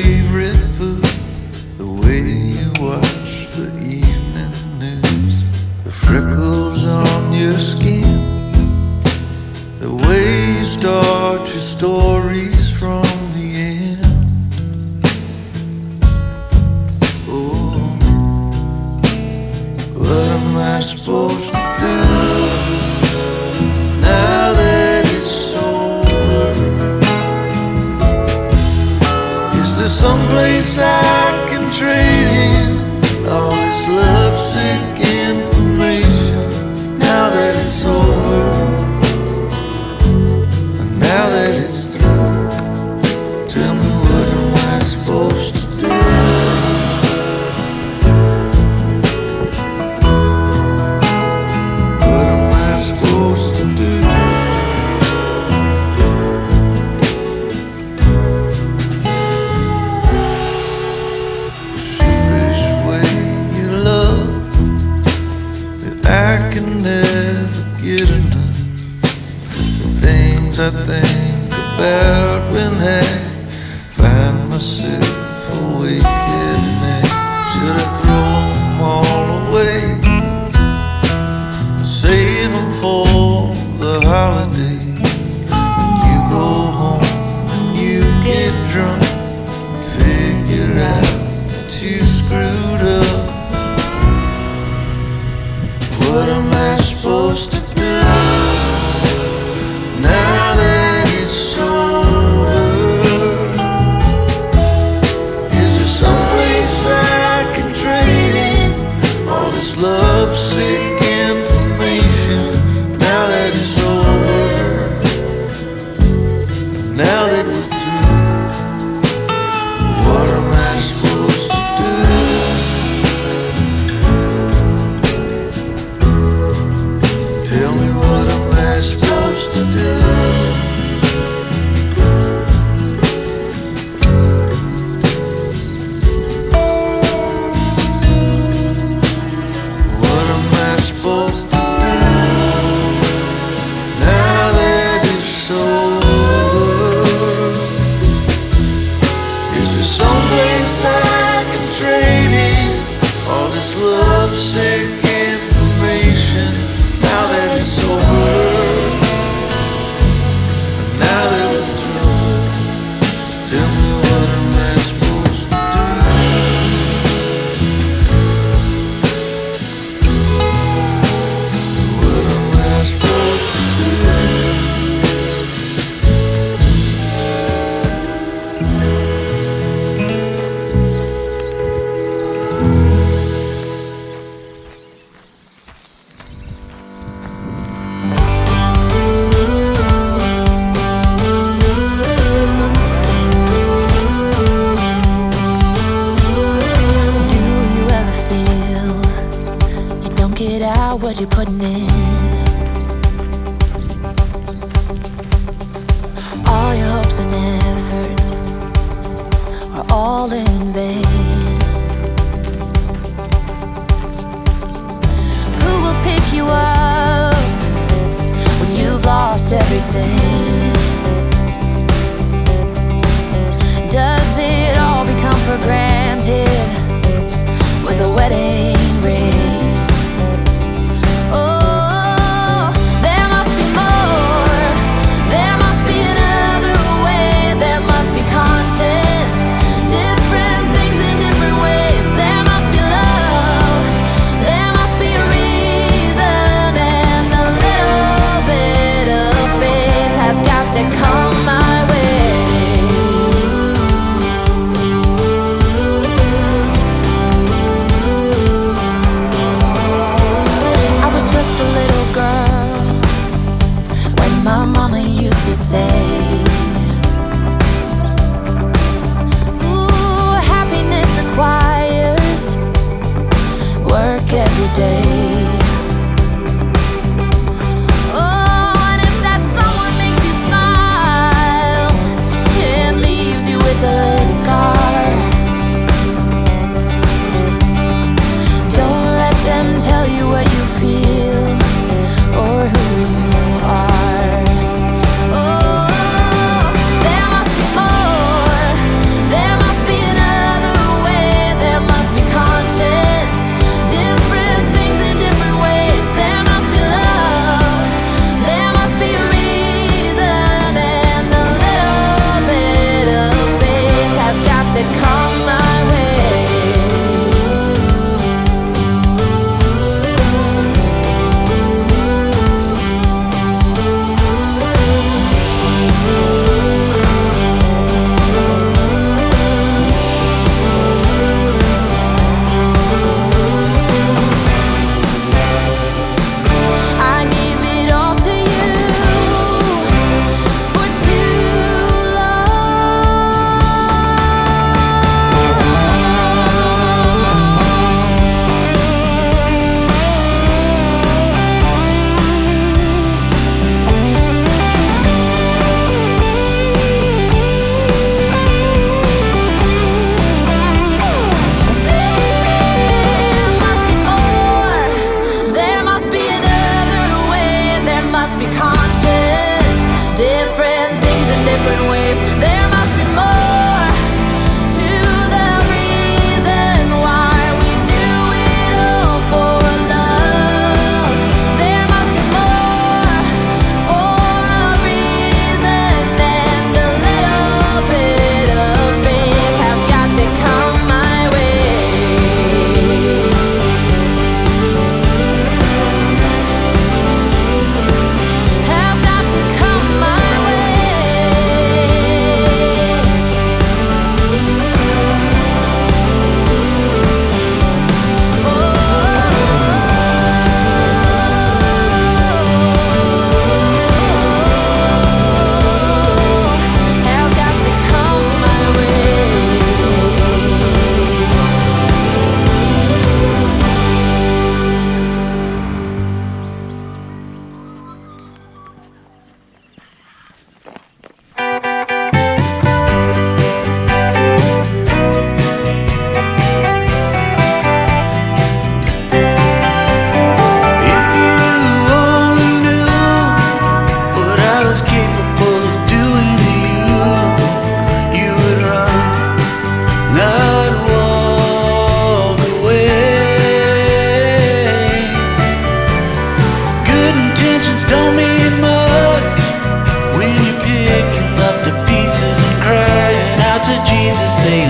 favorite food, the way you watch the evening news, the freckles on your skin, the way you start your stories from the end. Oh, what am I supposed to do now that it's over? Is there someplace I can trade in all this lovesick information now that it's over? And now that it's through, tell me what am I supposed to do? What am I supposed to do? The sheepish way you love that I can never get enough. The things I think about when I find myself awake at night. Should I throw them all away, save them for the holiday? When you go home and you get drunk, figure out that you screwed up. What am I supposed to do now that it's over? Is there someplace I can trade in all this lovesick information now that it's over? Now that we're through, what am I supposed to do? Tell me what am I supposed to do? What am I supposed to do now that it's over? Is there someplace I can trade in all this lovesick information now that it's over? And now that we're through, tell me what am I supposed to do? What am I supposed to do? Do you ever feel you don't get out what you're putting in? All your hopes and efforts are all in vain. Who will pick you up when you've lost everything? Does it all become for granted with a wedding ring? Oh, there must be more. There must be another way. There must be conscience. Different things in different ways. There must be love. There must be a reason, and a little bit of faith has got to come my way. I was just a little girl when my mama used to say, ooh, happiness requires work every day. Oh, and if that someone makes you smile and leaves you with a scar, don't let them tell you what you feel or who you are. Oh, there must be more. There must be to say